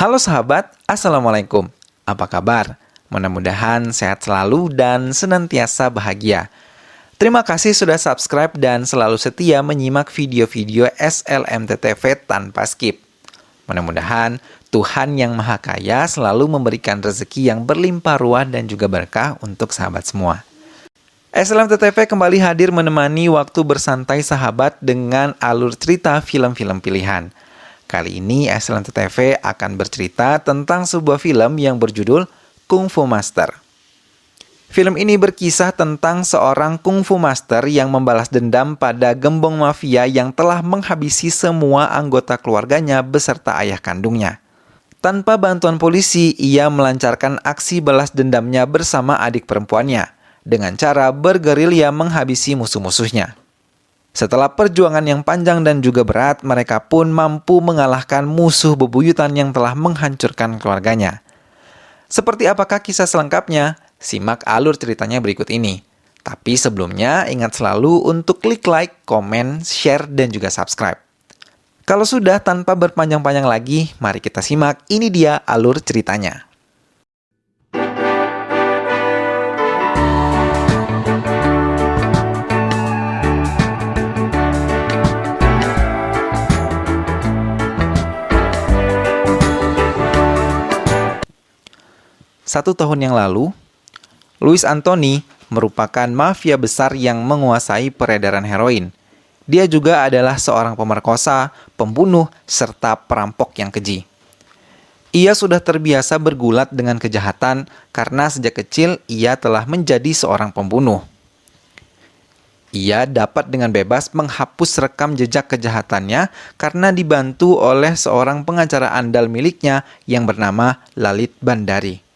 Halo sahabat, Assalamualaikum. Apa kabar? Mudah-mudahan sehat selalu dan senantiasa bahagia. Terima kasih sudah subscribe dan selalu setia menyimak video-video SLMTTV tanpa skip. Mudah-mudahan Tuhan Yang Maha Kaya selalu memberikan rezeki yang berlimpah ruah dan juga berkah untuk sahabat semua. SLMTTV kembali hadir menemani waktu bersantai sahabat dengan alur cerita film-film pilihan. Kali ini SLMTTV akan bercerita tentang sebuah film yang berjudul Kung Fu Master. Film ini berkisah tentang seorang Kung Fu Master yang membalas dendam pada gembong mafia yang telah menghabisi semua anggota keluarganya beserta ayah kandungnya. Tanpa bantuan polisi, ia melancarkan aksi balas dendamnya bersama adik perempuannya dengan cara bergerilya menghabisi musuh-musuhnya. Setelah perjuangan yang panjang dan juga berat, mereka pun mampu mengalahkan musuh bebuyutan yang telah menghancurkan keluarganya. Seperti apakah kisah selengkapnya? Simak alur ceritanya berikut ini. Tapi sebelumnya, ingat selalu untuk klik like, komen, share, dan juga subscribe. Kalau sudah, tanpa berpanjang-panjang lagi, mari kita simak. Ini dia alur ceritanya. Satu tahun yang lalu, Louis Anthony merupakan mafia besar yang menguasai peredaran heroin. Dia juga adalah seorang pemerkosa, pembunuh, serta perampok yang keji. Ia sudah terbiasa bergulat dengan kejahatan karena sejak kecil ia telah menjadi seorang pembunuh. Ia dapat dengan bebas menghapus rekam jejak kejahatannya karena dibantu oleh seorang pengacara andal miliknya yang bernama Lalit Bhandari.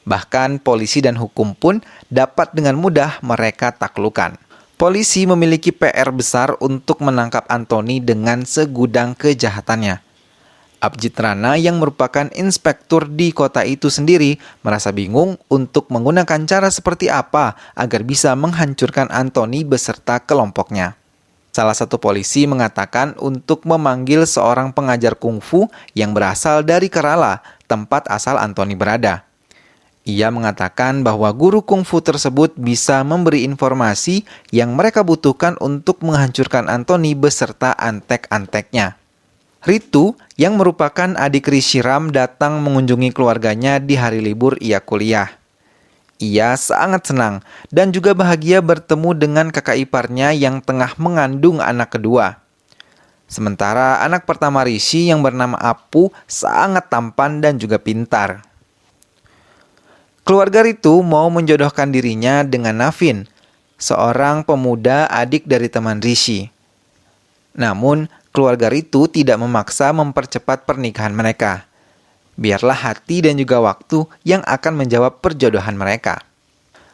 Bahkan polisi dan hukum pun dapat dengan mudah mereka taklukkan. Polisi memiliki PR besar untuk menangkap Anthony dengan segudang kejahatannya. Abjit Rana yang merupakan inspektur di kota itu sendiri merasa bingung untuk menggunakan cara seperti apa agar bisa menghancurkan Anthony beserta kelompoknya. Salah satu polisi mengatakan untuk memanggil seorang pengajar kungfu yang berasal dari Kerala, tempat asal Anthony berada. Ia mengatakan bahwa guru kungfu tersebut bisa memberi informasi yang mereka butuhkan untuk menghancurkan Anthony beserta antek-anteknya. Ritu, yang merupakan adik Rishi Ram, datang mengunjungi keluarganya di hari libur ia kuliah. Ia sangat senang dan juga bahagia bertemu dengan kakak iparnya yang tengah mengandung anak kedua. Sementara anak pertama Rishi yang bernama Apu sangat tampan dan juga pintar. Keluarga Ritu mau menjodohkan dirinya dengan Navin, seorang pemuda adik dari teman Rishi. Namun, keluarga Ritu tidak memaksa mempercepat pernikahan mereka. Biarlah hati dan juga waktu yang akan menjawab perjodohan mereka.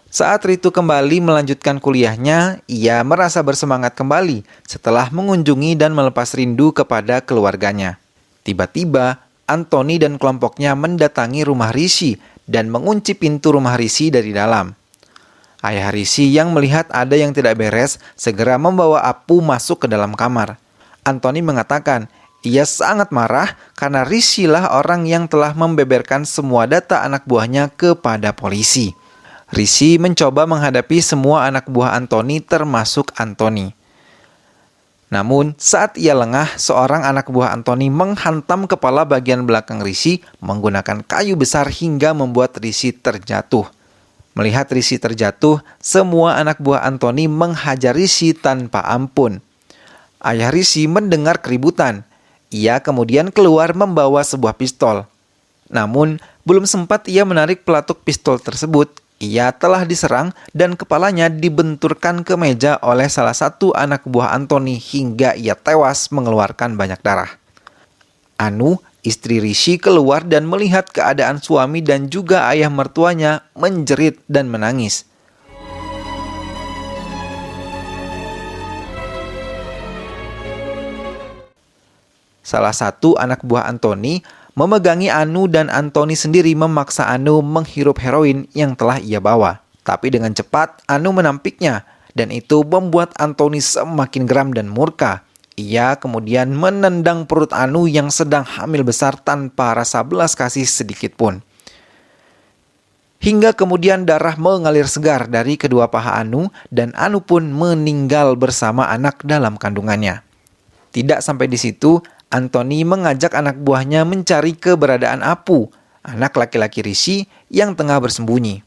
Saat Ritu kembali melanjutkan kuliahnya, ia merasa bersemangat kembali setelah mengunjungi dan melepas rindu kepada keluarganya. Tiba-tiba, Anthony dan kelompoknya mendatangi rumah Rishi dan mengunci pintu rumah Rishi dari dalam. Ayah Rishi yang melihat ada yang tidak beres segera membawa Apu masuk ke dalam kamar. Anthony mengatakan ia sangat marah karena Rishi lah orang yang telah membeberkan semua data anak buahnya kepada polisi. Rishi mencoba menghadapi semua anak buah Anthony termasuk Anthony. Namun, saat ia lengah, seorang anak buah Anthony menghantam kepala bagian belakang Rishi menggunakan kayu besar hingga membuat Rishi terjatuh. Melihat Rishi terjatuh, semua anak buah Anthony menghajar Rishi tanpa ampun. Ayah Rishi mendengar keributan. Ia kemudian keluar membawa sebuah pistol. Namun, belum sempat ia menarik pelatuk pistol tersebut, ia telah diserang dan kepalanya dibenturkan ke meja oleh salah satu anak buah Anthony hingga ia tewas mengeluarkan banyak darah. Anu, istri Rishi, keluar dan melihat keadaan suami dan juga ayah mertuanya menjerit dan menangis. Salah satu anak buah Anthony memegangi Anu dan Anthony sendiri memaksa Anu menghirup heroin yang telah ia bawa. Tapi dengan cepat Anu menampiknya dan itu membuat Anthony semakin geram dan murka. Ia kemudian menendang perut Anu yang sedang hamil besar tanpa rasa belas kasih sedikit pun. Hingga kemudian darah mengalir segar dari kedua paha Anu dan Anu pun meninggal bersama anak dalam kandungannya. Tidak sampai di situ, Anthony mengajak anak buahnya mencari keberadaan Apu, anak laki-laki Rishi yang tengah bersembunyi.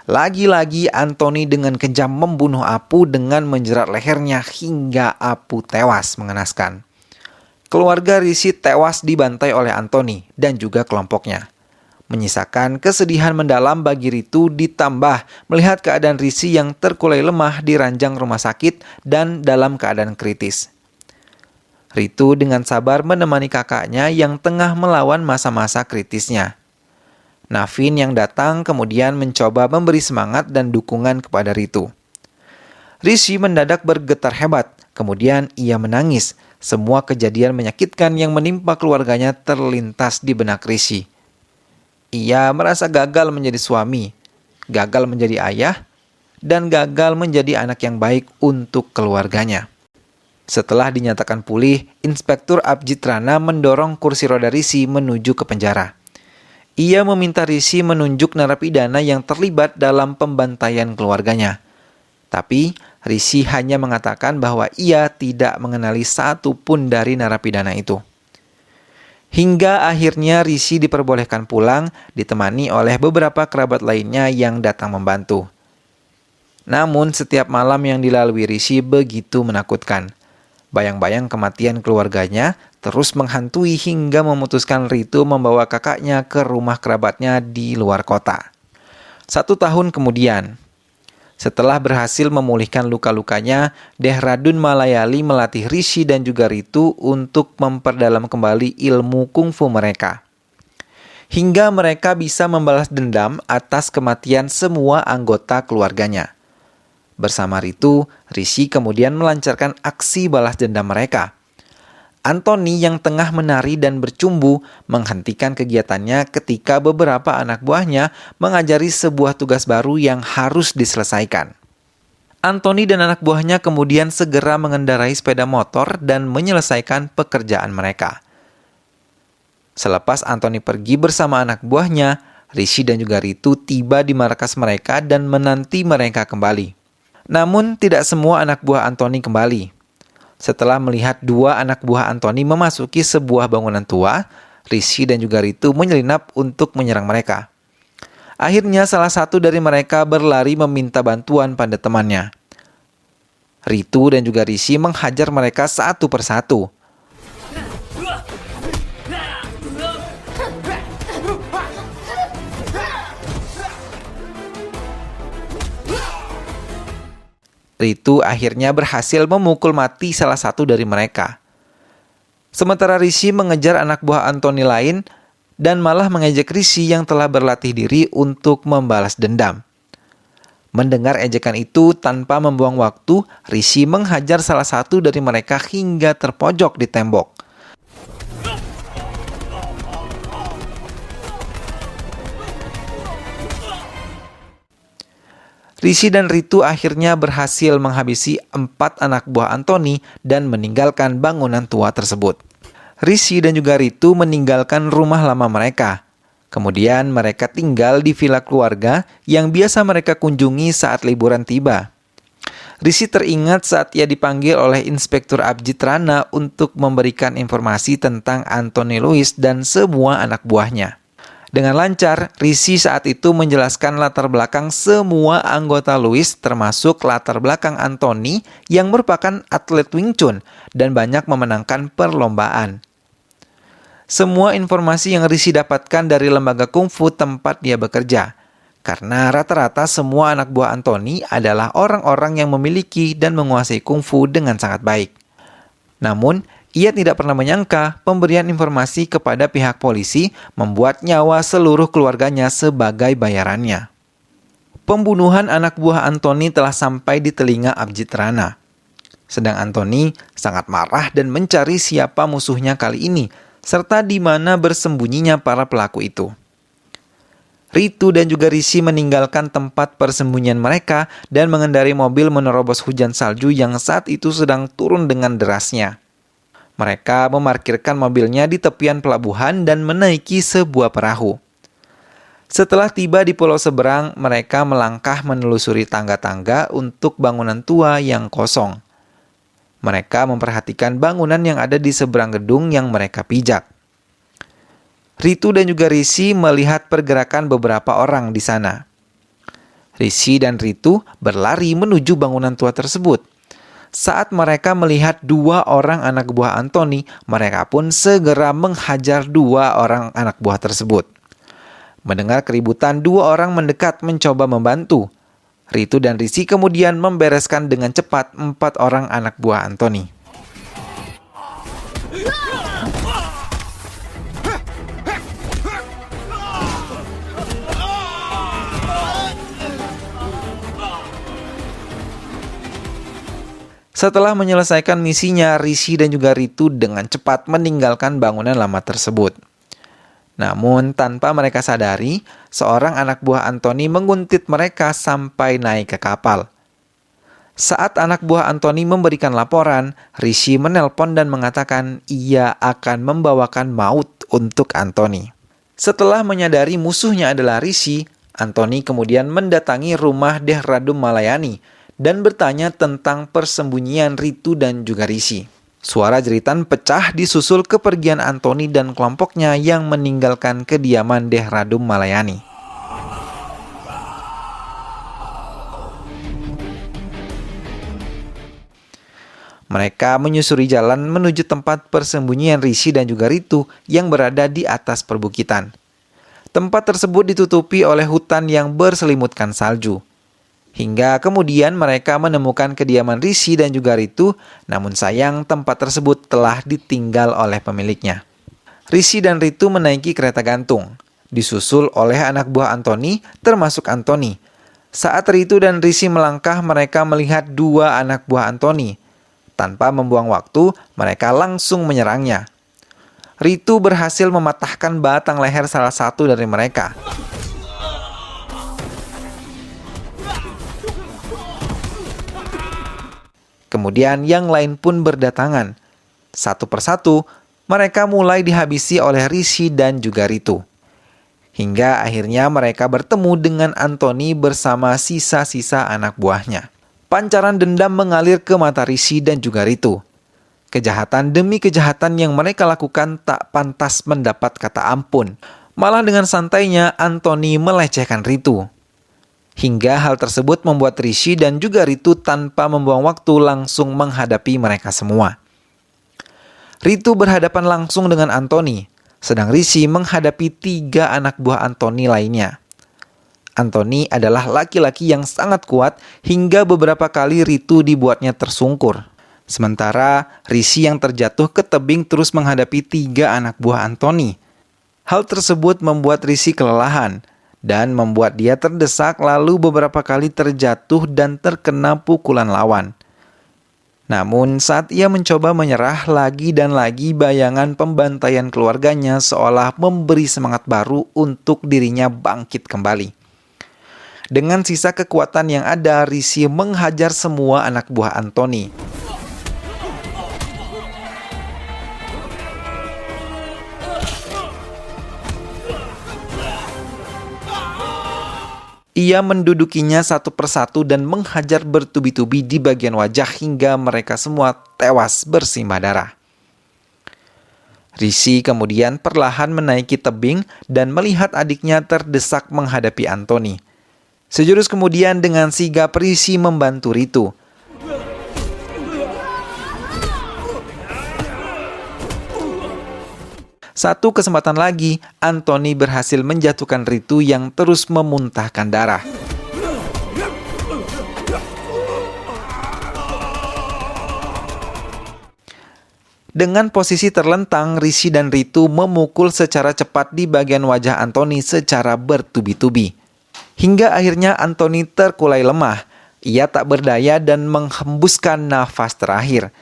Lagi-lagi Anthony dengan kejam membunuh Apu dengan menjerat lehernya hingga Apu tewas mengenaskan. Keluarga Rishi tewas dibantai oleh Anthony dan juga kelompoknya. Menyisakan kesedihan mendalam bagi Ritu ditambah melihat keadaan Rishi yang terkulai lemah di ranjang rumah sakit dan dalam keadaan kritis. Ritu dengan sabar menemani kakaknya yang tengah melawan masa-masa kritisnya. Navin yang datang kemudian mencoba memberi semangat dan dukungan kepada Ritu. Rishi mendadak bergetar hebat, kemudian ia menangis. Semua kejadian menyakitkan yang menimpa keluarganya terlintas di benak Rishi. Ia merasa gagal menjadi suami, gagal menjadi ayah, dan gagal menjadi anak yang baik untuk keluarganya. Setelah dinyatakan pulih, Inspektur Abjit Rana mendorong kursi roda Rishi menuju ke penjara. Ia meminta Rishi menunjuk narapidana yang terlibat dalam pembantaian keluarganya. Tapi Rishi hanya mengatakan bahwa ia tidak mengenali satu pun dari narapidana itu. Hingga akhirnya Rishi diperbolehkan pulang, ditemani oleh beberapa kerabat lainnya yang datang membantu. Namun setiap malam yang dilalui Rishi begitu menakutkan. Bayang-bayang kematian keluarganya terus menghantui hingga memutuskan Ritu membawa kakaknya ke rumah kerabatnya di luar kota. 1 tahun kemudian, setelah berhasil memulihkan luka-lukanya, Dehradun Malayali melatih Rishi dan juga Ritu untuk memperdalam kembali ilmu kungfu mereka. Hingga mereka bisa membalas dendam atas kematian semua anggota keluarganya. Bersama Ritu, Rishi kemudian melancarkan aksi balas dendam mereka. Anthony yang tengah menari dan bercumbu menghentikan kegiatannya ketika beberapa anak buahnya mengajari sebuah tugas baru yang harus diselesaikan. Anthony dan anak buahnya kemudian segera mengendarai sepeda motor dan menyelesaikan pekerjaan mereka. Selepas Anthony pergi bersama anak buahnya, Rishi dan juga Ritu tiba di markas mereka dan menanti mereka kembali. Namun tidak semua anak buah Anthony kembali. Setelah melihat 2 anak buah Anthony memasuki sebuah bangunan tua, Rishi dan juga Ritu menyelinap untuk menyerang mereka. Akhirnya salah satu dari mereka berlari meminta bantuan pada temannya. Ritu dan juga Rishi menghajar mereka satu persatu. Ritu akhirnya berhasil memukul mati salah satu dari mereka. Sementara Rishi mengejar anak buah Anthony lain dan malah mengejek Rishi yang telah berlatih diri untuk membalas dendam. Mendengar ejekan itu tanpa membuang waktu, Rishi menghajar salah satu dari mereka hingga terpojok di tembok. Rishi dan Ritu akhirnya berhasil menghabisi 4 anak buah Anthony dan meninggalkan bangunan tua tersebut. Rishi dan juga Ritu meninggalkan rumah lama mereka. Kemudian mereka tinggal di villa keluarga yang biasa mereka kunjungi saat liburan tiba. Rishi teringat saat ia dipanggil oleh Inspektur Abjit Rana untuk memberikan informasi tentang Anthony Louis dan semua anak buahnya. Dengan lancar, Rishi saat itu menjelaskan latar belakang semua anggota Louis termasuk latar belakang Anthony yang merupakan atlet Wing Chun dan banyak memenangkan perlombaan. Semua informasi yang Rishi dapatkan dari lembaga kungfu tempat dia bekerja, karena rata-rata semua anak buah Anthony adalah orang-orang yang memiliki dan menguasai kungfu dengan sangat baik. Namun, ia tidak pernah menyangka pemberian informasi kepada pihak polisi membuat nyawa seluruh keluarganya sebagai bayarannya. Pembunuhan anak buah Anthony telah sampai di telinga Abjit Rana. Sedang Anthony sangat marah dan mencari siapa musuhnya kali ini, serta di mana bersembunyinya para pelaku itu. Ritu dan juga Rishi meninggalkan tempat persembunyian mereka dan mengendarai mobil menerobos hujan salju yang saat itu sedang turun dengan derasnya. Mereka memarkirkan mobilnya di tepian pelabuhan dan menaiki sebuah perahu. Setelah tiba di pulau seberang, mereka melangkah menelusuri tangga-tangga untuk bangunan tua yang kosong. Mereka memperhatikan bangunan yang ada di seberang gedung yang mereka pijak. Ritu dan juga Rishi melihat pergerakan beberapa orang di sana. Rishi dan Ritu berlari menuju bangunan tua tersebut. Saat mereka melihat dua orang anak buah Anthony, mereka pun segera menghajar dua orang anak buah tersebut. Mendengar keributan, dua orang mendekat mencoba membantu. Ritu dan Rishi kemudian membereskan dengan cepat 4 orang anak buah Anthony. Setelah menyelesaikan misinya, Rishi dan juga Ritu dengan cepat meninggalkan bangunan lama tersebut. Namun, tanpa mereka sadari, seorang anak buah Anthony menguntit mereka sampai naik ke kapal. Saat anak buah Anthony memberikan laporan, Rishi menelpon dan mengatakan ia akan membawakan maut untuk Anthony. Setelah menyadari musuhnya adalah Rishi, Anthony kemudian mendatangi rumah Dehradum Malayani dan bertanya tentang persembunyian Ritu dan juga Rishi. Suara jeritan pecah disusul kepergian Anthony dan kelompoknya yang meninggalkan kediaman Dehradum Malayani. Mereka menyusuri jalan menuju tempat persembunyian Rishi dan juga Ritu yang berada di atas perbukitan. Tempat tersebut ditutupi oleh hutan yang berselimutkan salju. Hingga kemudian mereka menemukan kediaman Rishi dan juga Ritu, namun sayang tempat tersebut telah ditinggal oleh pemiliknya. Rishi dan Ritu menaiki kereta gantung, disusul oleh anak buah Anthony, termasuk Anthony. Saat Ritu dan Rishi melangkah, mereka melihat dua anak buah Anthony. Tanpa membuang waktu, mereka langsung menyerangnya. Ritu berhasil mematahkan batang leher salah satu dari mereka. Kemudian yang lain pun berdatangan. Satu persatu, mereka mulai dihabisi oleh Rishi dan juga Ritu. Hingga akhirnya mereka bertemu dengan Anthony bersama sisa-sisa anak buahnya. Pancaran dendam mengalir ke mata Rishi dan juga Ritu. Kejahatan demi kejahatan yang mereka lakukan tak pantas mendapat kata ampun. Malah dengan santainya Anthony melecehkan Ritu. Hingga hal tersebut membuat Rishi dan juga Ritu tanpa membuang waktu langsung menghadapi mereka semua. Ritu berhadapan langsung dengan Anthony, sedang Rishi menghadapi 3 anak buah Anthony lainnya. Anthony adalah laki-laki yang sangat kuat hingga beberapa kali Ritu dibuatnya tersungkur. Sementara Rishi yang terjatuh ke tebing terus menghadapi 3 anak buah Anthony. Hal tersebut membuat Rishi kelelahan dan membuat dia terdesak lalu beberapa kali terjatuh dan terkena pukulan lawan. Namun saat ia mencoba menyerah lagi dan lagi, bayangan pembantaian keluarganya seolah memberi semangat baru untuk dirinya bangkit kembali. Dengan sisa kekuatan yang ada, Rishi menghajar semua anak buah Anthony. Ia mendudukinya satu persatu dan menghajar bertubi-tubi di bagian wajah hingga mereka semua tewas bersimbah darah. Rishi kemudian perlahan menaiki tebing dan melihat adiknya terdesak menghadapi Anthony. Sejurus kemudian dengan sigap Rishi membantu Ritu. Satu kesempatan lagi, Anthony berhasil menjatuhkan Ritu yang terus memuntahkan darah. Dengan posisi terlentang, Rishi dan Ritu memukul secara cepat di bagian wajah Anthony secara bertubi-tubi. Hingga akhirnya Anthony terkulai lemah. Ia tak berdaya dan menghembuskan nafas terakhir.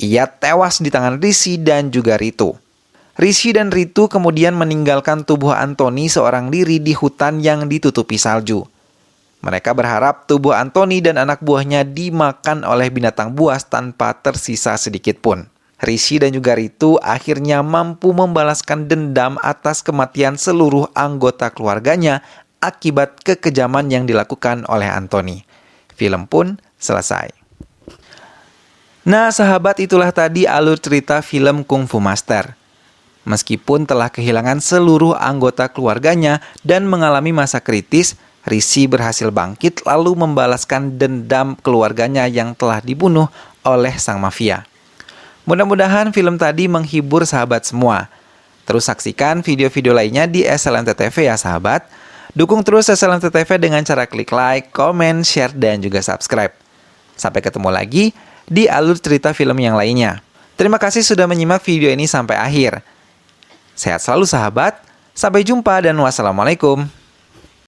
Ia tewas di tangan Rishi dan juga Ritu. Rishi dan Ritu kemudian meninggalkan tubuh Anthony seorang diri di hutan yang ditutupi salju. Mereka berharap tubuh Anthony dan anak buahnya dimakan oleh binatang buas tanpa tersisa sedikit pun. Rishi dan juga Ritu akhirnya mampu membalaskan dendam atas kematian seluruh anggota keluarganya akibat kekejaman yang dilakukan oleh Anthony. Film pun selesai. Nah, sahabat, itulah tadi alur cerita film Kung Fu Master. Meskipun telah kehilangan seluruh anggota keluarganya dan mengalami masa kritis, Rishi berhasil bangkit lalu membalaskan dendam keluarganya yang telah dibunuh oleh sang mafia. Mudah-mudahan film tadi menghibur sahabat semua. Terus saksikan video-video lainnya di SLNT TV ya sahabat. Dukung terus SLNT TV dengan cara klik like, komen, share, dan juga subscribe. Sampai ketemu lagi di alur cerita film yang lainnya. Terima kasih sudah menyimak video ini sampai akhir. Sehat selalu sahabat, sampai jumpa dan wassalamualaikum.